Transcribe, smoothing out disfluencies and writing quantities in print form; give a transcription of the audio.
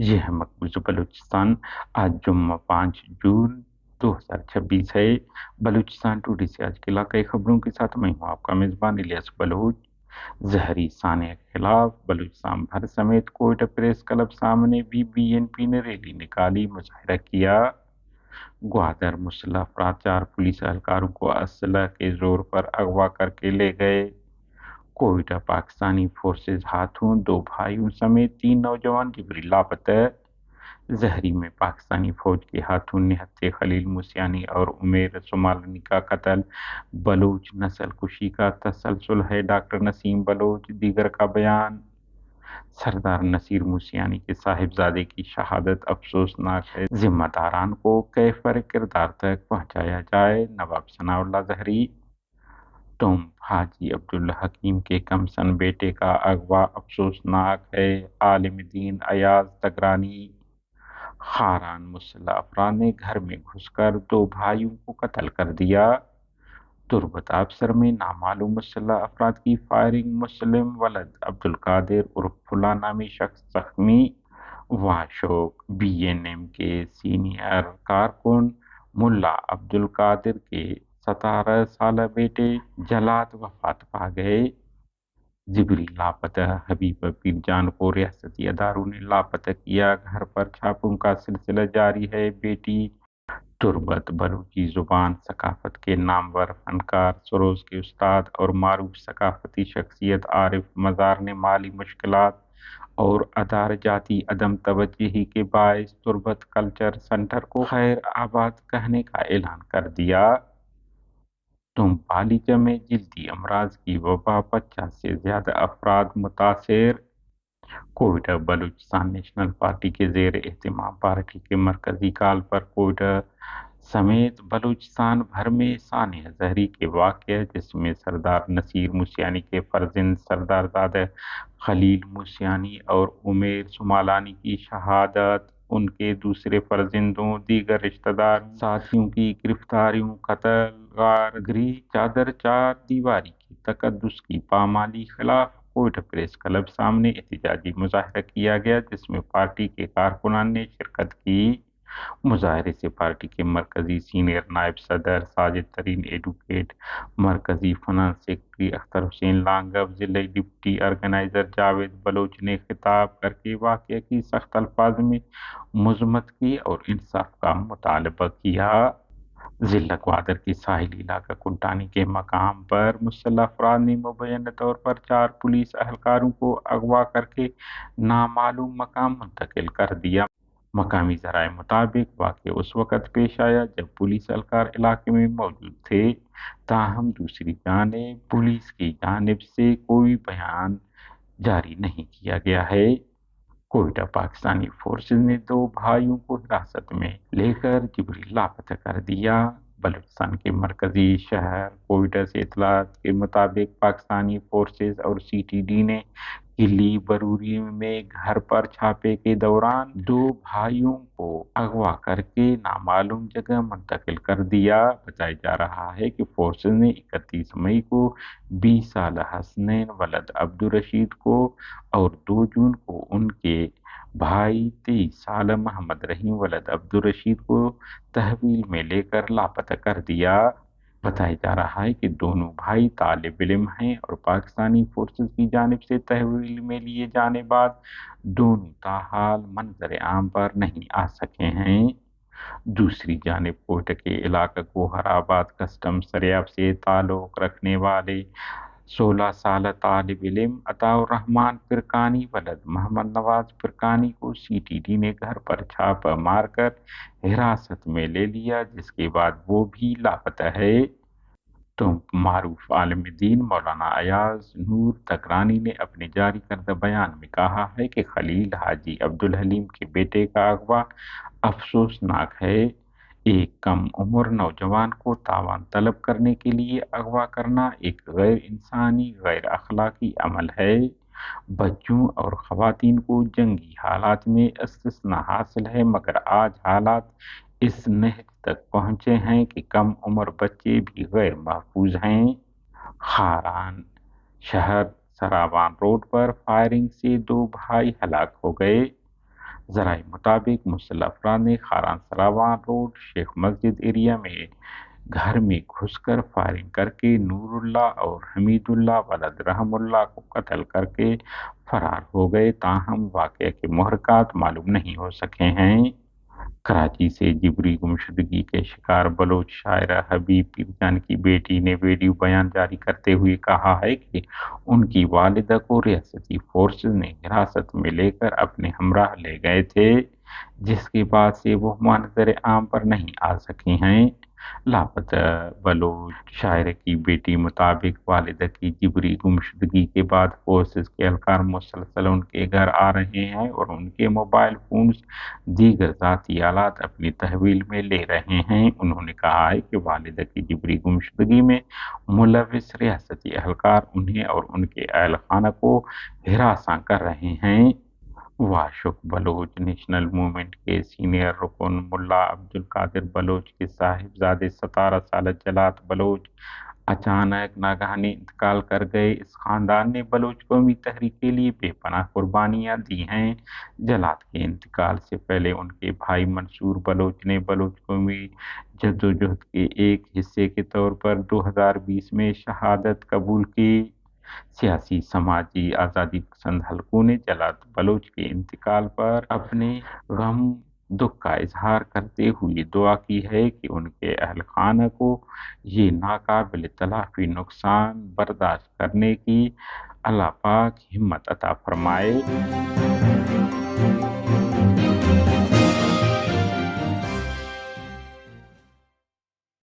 ये है मकबूज़ बलूचिस्तान। आज जुम्मा 5 जून 2026 है। बलूचिस्तान टुडे से आज के इलाकाई खबरों के साथ मैं हूँ आपका मेज़बान इलियास बलूच। जहरी सानिया के खिलाफ बलूचिस्तान भर समेत कोयटा प्रेस क्लब सामने भी बीएनपी ने रैली निकाली, मुजाहिरा किया। ग्वादर मुसल्लह अफराद 4 पुलिस एहलकारों को असलह के जोर पर अगवा करके ले गए। कोयटा पाकिस्तानी फोर्सेज हाथों 2 भाइयों समेत 3 नौजवान जबरी लापता। जहरी में पाकिस्तानी फौज के हाथों निहत्थे खलील मूसियानी और उमेर सुमालनी का कत्ल। बलूच नस्ल कुशी का तसलसल है, डॉक्टर नसीम बलोच दीगर का बयान। सरदार नसीर मूसियानी के साहिबजादे की शहादत अफसोसनाक है, जिम्मेदारान को कैफर किरदार तक पहुंचाया जाए। नवाब सनाउल्लाह जहरी। तुम हाजी अब्दुल हकीम के कमसन बेटे का अगवा अफसोसनाक है, आलिम दीन अयाज तगरानी। खारान मुसल्लह अफराद ने घर में घुसकर 2 भाइयों को कत्ल कर दिया। तुर्बत अफसर में नामालूम मुसल्लह अफराद की फायरिंग, मुस्लिम वलद अब्दुल कादिर उर्फ फुला नामी शख्स जख्मी। वाशोक बीएनएम के सीनियर कारकुन मुल्ला अब्दुल कादिर के 17 साल बेटे जलात वफात पा गए। जिबरी लापता, हबीब पीरजान को रियासती अदारों ने लापता किया, घर पर छापों का सिलसिला जारी है। बेटी तुर्बत बलूची जुबान सकाफत के नामवर फनकार, सरोज के उस्ताद और मारूफ सकाफती शख्सियत आरिफ मजार ने माली मुश्किलात और अदार जाती अदम तवज्जुही के बायस तुर्बत कल्चर सेंटर को खैर आबाद कहने का ऐलान कर दिया। तुम पालीजा में जिल्दी अमराज की वबा, 50 से ज्यादा अफराद मुतासर। कोयटा बलूचिस्तान नेशनल पार्टी के जेर एहतिमाम पार्टी के मरकजी कॉल पर कोयटा समेत बलूचिस्तान भर में सानिया जहरी के वाक़ये, जिसमें सरदार नसीर मूसियानी के फर्जंद सरदार दादा खलील मूसियानी और उमेर सुमालानी की शहादत, उनके दूसरे फर्जंदों, दीगर रिश्तेदार साथियों की गिरफ्तारियों, कत्ल, गारगरी, चादर चार दीवारी की तकद्दुस की पामाली खिलाफ कोयटा प्रेस क्लब सामने एहतजाजी मुजाहरा किया गया, जिसमें पार्टी के कारकुनान ने शिरकत की। मुजाहरे से पार्टी के मरकजी सीनियर नायब सदर साजिद तरीन एडवोकेट, मरकजी फाइनेंस सेक्रेटरी अख्तर हुसैन लांगब, जिले डिप्टी ऑर्गेनाइजर जावेद बलोच ने खिताब करके वाक़ये की सख्त अल्फाज में मजम्मत की और इंसाफ का मुतालबा किया। जिला ग्वादर के साहिली इलाका कुंटानी के मकाम पर मुसल्लह अफराद ने मुबैना तौर पर 4 पुलिस एहलकारों को अगवा करके नामालूम मकाम मुंतकिल कर दिया। मकामी ज़राए मुताबिक वाक़या उस वक़्त पेश आया जब पुलिस एहलकार इलाके में मौजूद थे। ताहम दूसरी जानिब पुलिस की जानिब से कोई बयान जारी नहीं किया गया है। कोयटा पाकिस्तानी फोर्सेज ने 2 भाइयों को हिरासत में लेकर जिबरी लापता कर दिया। बलूचिस्तान के मरकजी शहर कोयटा से इत्तलात के मुताबिक पाकिस्तानी फोर्सेज और सीटीडी ने किली बरूरी में घर पर छापे के दौरान 2 भाइयों को अगवा करके नामालूम जगह मुंतकिल कर दिया। बताया जा रहा है कि फोर्सेज ने 31 मई को 20 साल हसनैन वलद अब्दुल रशीद को और 2 जून को उनके भाई 23 साल मोहम्मद रहीम वलद अब्दुल रशीद को तहवील में लेकर लापता कर दिया। बताया जा रहा है कि दोनों भाई तालिब इल्म हैं और पाकिस्तानी फोर्सेस की जानिब से तहवील में लिए जाने बाद दोनों ताहाल मंजर आम पर नहीं आ सके हैं। दूसरी जानिब कोयटा के इलाका गोहराबाद कस्टम सरियाब से ताल्लुक रखने वाले 16 साल तालिब इल्म अताउर रहमान पिरकानी वलद मोहम्मद नवाज पिरकानी को सीटीडी ने घर पर छापा मारकर हिरासत में ले लिया, जिसके बाद वो भी लापता है। तो मारूफ आलिम दीन मौलाना अयाज नूर तकरानी ने अपने जारी करदा बयान में कहा है कि खलील हाजी अब्दुल हलीम के बेटे का अगवा अफसोसनाक है। एक कम उम्र नौजवान को तावान तलब करने के लिए अगवा करना एक गैर इंसानी, गैर अखलाकी अमल है। बच्चों और खवातीन को जंगी हालात में इस्तिस्ना हासिल है, मगर आज हालात इस नहज तक पहुंचे हैं कि कम उम्र बच्चे भी गैर महफूज हैं। खारान शहर सरावान रोड पर फायरिंग से 2 भाई हलाक हो गए। ذرائع مطابق مسلح افراد نے خاران سراواں روڈ شیخ مسجد ایریا میں گھر میں گھس کر فائرنگ کر کے نور اللہ اور حمید اللہ ولد رحم اللہ کو قتل کر کے فرار ہو گئے، تاہم واقعہ کے محرکات معلوم نہیں ہو سکے ہیں۔ کراچی سے جبری گمشدگی کے شکار بلوچ شاعرہ حبیب پیرجان کی بیٹی نے ویڈیو بیان جاری کرتے ہوئے کہا ہے کہ ان کی والدہ کو ریاستی فورسز نے حراست میں لے کر اپنے ہمراہ لے گئے تھے، جس کے بعد سے وہ منظر عام پر نہیں آ سکی ہیں۔ لاپتہ بلوچ شاعرہ کی بیٹی مطابق والدہ کی جبری گمشدگی کے بعد فورسز کے اہلکار مسلسل ان کے گھر آ رہے ہیں اور ان کے موبائل فونز دیگر ذاتی آلات اپنی تحویل میں لے رہے ہیں۔ انہوں نے کہا ہے کہ والدہ کی جبری گمشدگی میں ملوث ریاستی اہلکار انہیں اور ان کے اہل خانہ کو ہراساں کر رہے ہیں۔ واشق بلوچ نیشنل موومنٹ کے سینئر رکن ملا عبد القادر بلوچ کے صاحبزادے 17 سالہ جلات بلوچ اچانک ناگہانی انتقال کر گئے۔ اس خاندان نے بلوچ قومی تحریک کے لیے بے پناہ قربانیاں دی ہیں۔ جلات کے انتقال سے پہلے ان کے بھائی منصور بلوچ نے بلوچ قومی جدوجہد کے ایک حصے کے طور پر 2020 میں شہادت قبول کی۔ سیاسی سماجی آزادی پسند حلقوں نے جلات بلوچ کے انتقال پر اپنے غم دکھ کا اظہار کرتے ہوئے دعا کی ہے کہ ان کے اہل خانہ کو یہ ناقابل تلافی نقصان برداشت کرنے کی اللہ پاک ہمت عطا فرمائے۔